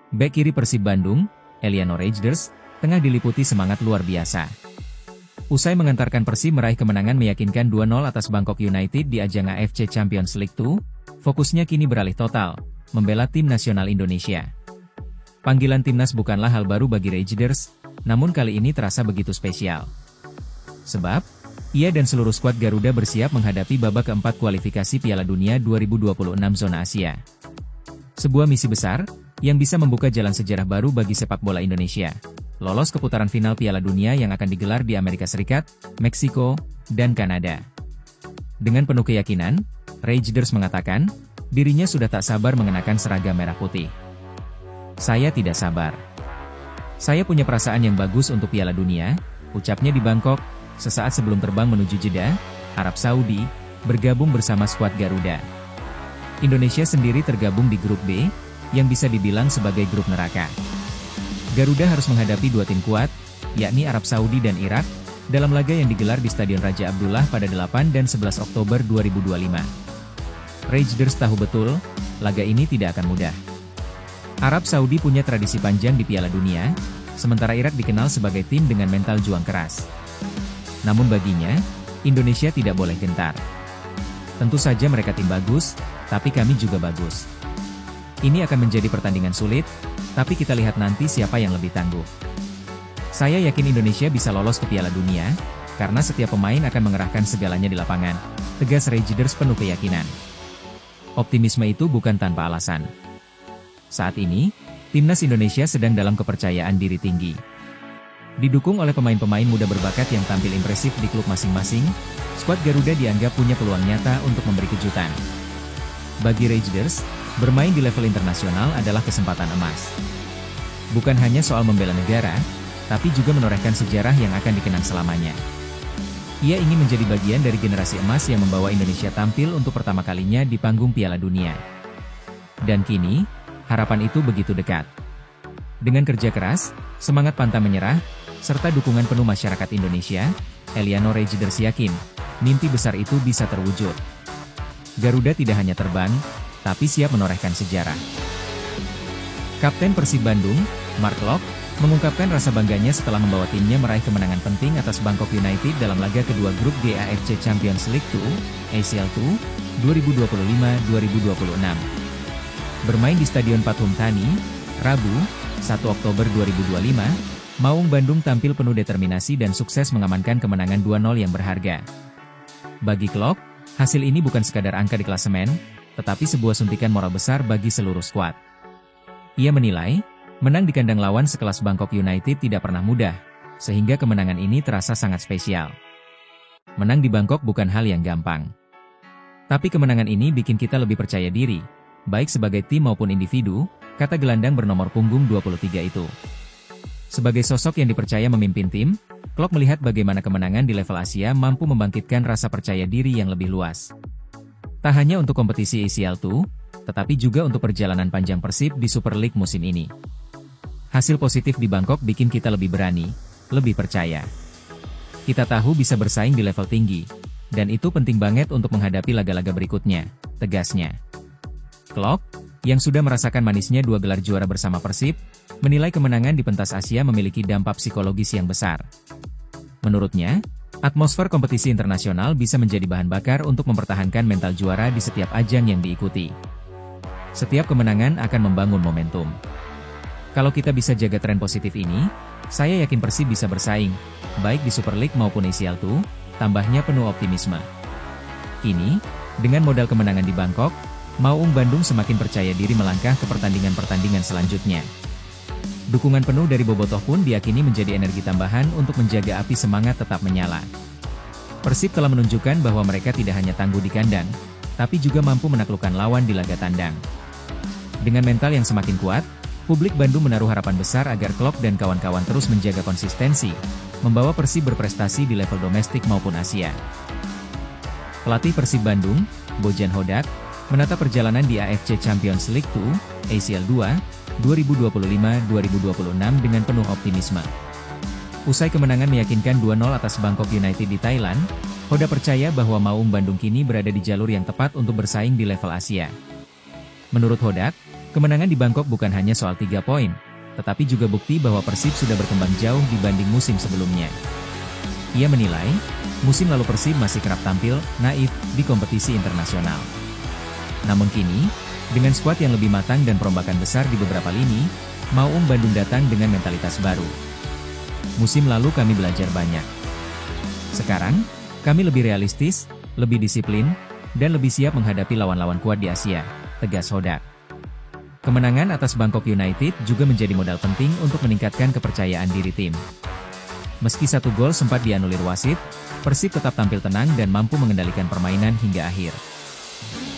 Bek kiri Persib Bandung, Eliano Rejders, tengah diliputi semangat luar biasa. Usai mengantarkan Persib meraih kemenangan meyakinkan 2-0 atas Bangkok United di ajang AFC Champions League 2, fokusnya kini beralih total, membela tim nasional Indonesia. Panggilan timnas bukanlah hal baru bagi Rejders, namun kali ini terasa begitu spesial. Sebab, ia dan seluruh skuad Garuda bersiap menghadapi babak keempat kualifikasi Piala Dunia 2026 zona Asia. Sebuah misi besar, yang bisa membuka jalan sejarah baru bagi sepak bola Indonesia. Lolos ke putaran final Piala Dunia yang akan digelar di Amerika Serikat, Meksiko, dan Kanada. Dengan penuh keyakinan, Rejders mengatakan, dirinya sudah tak sabar mengenakan seragam merah putih. Saya tidak sabar. Saya punya perasaan yang bagus untuk Piala Dunia, ucapnya di Bangkok, sesaat sebelum terbang menuju Jeddah, Arab Saudi, bergabung bersama skuad Garuda. Indonesia sendiri tergabung di grup B, yang bisa dibilang sebagai grup neraka. Garuda harus menghadapi dua tim kuat, yakni Arab Saudi dan Irak, dalam laga yang digelar di Stadion Raja Abdullah pada 8 dan 11 Oktober 2025. Rejders tahu betul, laga ini tidak akan mudah. Arab Saudi punya tradisi panjang di Piala Dunia, sementara Irak dikenal sebagai tim dengan mental juang keras. Namun baginya, Indonesia tidak boleh gentar. Tentu saja mereka tim bagus, tapi kami juga bagus. Ini akan menjadi pertandingan sulit, tapi kita lihat nanti siapa yang lebih tangguh. Saya yakin Indonesia bisa lolos ke Piala Dunia, karena setiap pemain akan mengerahkan segalanya di lapangan, tegas Rejders penuh keyakinan. Optimisme itu bukan tanpa alasan. Saat ini, timnas Indonesia sedang dalam kepercayaan diri tinggi. Didukung oleh pemain-pemain muda berbakat yang tampil impresif di klub masing-masing, skuad Garuda dianggap punya peluang nyata untuk memberi kejutan. Bagi Rejders, bermain di level internasional adalah kesempatan emas. Bukan hanya soal membela negara, tapi juga menorehkan sejarah yang akan dikenang selamanya. Ia ingin menjadi bagian dari generasi emas yang membawa Indonesia tampil untuk pertama kalinya di panggung Piala Dunia. Dan kini, harapan itu begitu dekat. Dengan kerja keras, semangat pantang menyerah, serta dukungan penuh masyarakat Indonesia, Eliano Rejders yakin, mimpi besar itu bisa terwujud. Garuda tidak hanya terbang, tapi siap menorehkan sejarah. Kapten Persib Bandung, Mark Klok, mengungkapkan rasa bangganya setelah membawa timnya meraih kemenangan penting atas Bangkok United dalam laga kedua grup G AFC Champions League 2, ACL 2, 2025-2026. Bermain di Stadion Pathum Thani, Rabu, 1 Oktober 2025, Maung Bandung tampil penuh determinasi dan sukses mengamankan kemenangan 2-0 yang berharga. Bagi Klok, hasil ini bukan sekadar angka di klasemen, tetapi sebuah suntikan moral besar bagi seluruh skuad. Ia menilai, menang di kandang lawan sekelas Bangkok United tidak pernah mudah, sehingga kemenangan ini terasa sangat spesial. Menang di Bangkok bukan hal yang gampang. Tapi kemenangan ini bikin kita lebih percaya diri, baik sebagai tim maupun individu, kata gelandang bernomor punggung 23 itu. Sebagai sosok yang dipercaya memimpin tim, Klok melihat bagaimana kemenangan di level Asia mampu membangkitkan rasa percaya diri yang lebih luas. Tak hanya untuk kompetisi ACL 2, tetapi juga untuk perjalanan panjang Persib di Super League musim ini. Hasil positif di Bangkok bikin kita lebih berani, lebih percaya. Kita tahu bisa bersaing di level tinggi, dan itu penting banget untuk menghadapi laga-laga berikutnya, tegasnya. Klok, yang sudah merasakan manisnya 2 gelar juara bersama Persib, menilai kemenangan di pentas Asia memiliki dampak psikologis yang besar. Menurutnya, atmosfer kompetisi internasional bisa menjadi bahan bakar untuk mempertahankan mental juara di setiap ajang yang diikuti. Setiap kemenangan akan membangun momentum. Kalau kita bisa jaga tren positif ini, saya yakin Persib bisa bersaing, baik di Super League maupun ACL 2, tambahnya penuh optimisme. Kini, dengan modal kemenangan di Bangkok, Maung Bandung semakin percaya diri melangkah ke pertandingan-pertandingan selanjutnya. Dukungan penuh dari bobotoh pun diyakini menjadi energi tambahan untuk menjaga api semangat tetap menyala. Persib telah menunjukkan bahwa mereka tidak hanya tangguh di kandang, tapi juga mampu menaklukkan lawan di laga tandang. Dengan mental yang semakin kuat, publik Bandung menaruh harapan besar agar Klok dan kawan-kawan terus menjaga konsistensi, membawa Persib berprestasi di level domestik maupun Asia. Pelatih Persib Bandung, Bojan Hodak, menata perjalanan di AFC Champions League 2, ACL 2, 2025-2026 dengan penuh optimisme. Usai kemenangan meyakinkan 2-0 atas Bangkok United di Thailand, Hoda percaya bahwa Maung Bandung kini berada di jalur yang tepat untuk bersaing di level Asia. Menurut Hodak, Kemenangan di Bangkok bukan hanya soal 3 poin, tetapi juga bukti bahwa Persib sudah berkembang jauh dibanding musim sebelumnya. Ia menilai, musim lalu Persib masih kerap tampil naif di kompetisi internasional. Namun kini, dengan skuad yang lebih matang dan perombakan besar di beberapa lini, Maung Bandung datang dengan mentalitas baru. Musim lalu kami belajar banyak. Sekarang, kami lebih realistis, lebih disiplin, dan lebih siap menghadapi lawan-lawan kuat di Asia, tegas Hodak. Kemenangan atas Bangkok United juga menjadi modal penting untuk meningkatkan kepercayaan diri tim. Meski 1 gol sempat dianulir wasit, Persib tetap tampil tenang dan mampu mengendalikan permainan hingga akhir.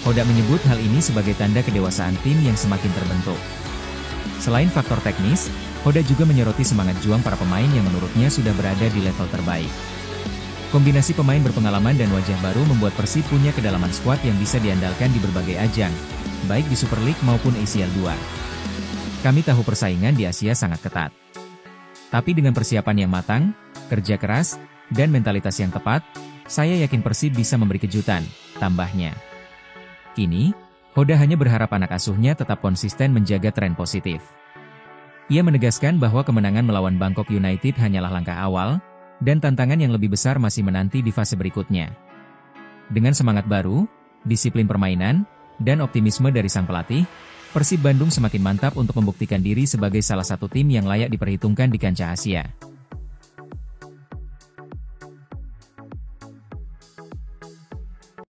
Hodak menyebut hal ini sebagai tanda kedewasaan tim yang semakin terbentuk. Selain faktor teknis, Hodak juga menyoroti semangat juang para pemain yang menurutnya sudah berada di level terbaik. Kombinasi pemain berpengalaman dan wajah baru membuat Persib punya kedalaman skuad yang bisa diandalkan di berbagai ajang, baik di Super League maupun ACL 2. Kami tahu persaingan di Asia sangat ketat. Tapi dengan persiapan yang matang, kerja keras, dan mentalitas yang tepat, saya yakin Persib bisa memberi kejutan, tambahnya. Kini, Hoda hanya berharap anak asuhnya tetap konsisten menjaga tren positif. Ia menegaskan bahwa kemenangan melawan Bangkok United hanyalah langkah awal, dan tantangan yang lebih besar masih menanti di fase berikutnya. Dengan semangat baru, disiplin permainan, dan optimisme dari sang pelatih, Persib Bandung semakin mantap untuk membuktikan diri sebagai salah satu tim yang layak diperhitungkan di kancah Asia.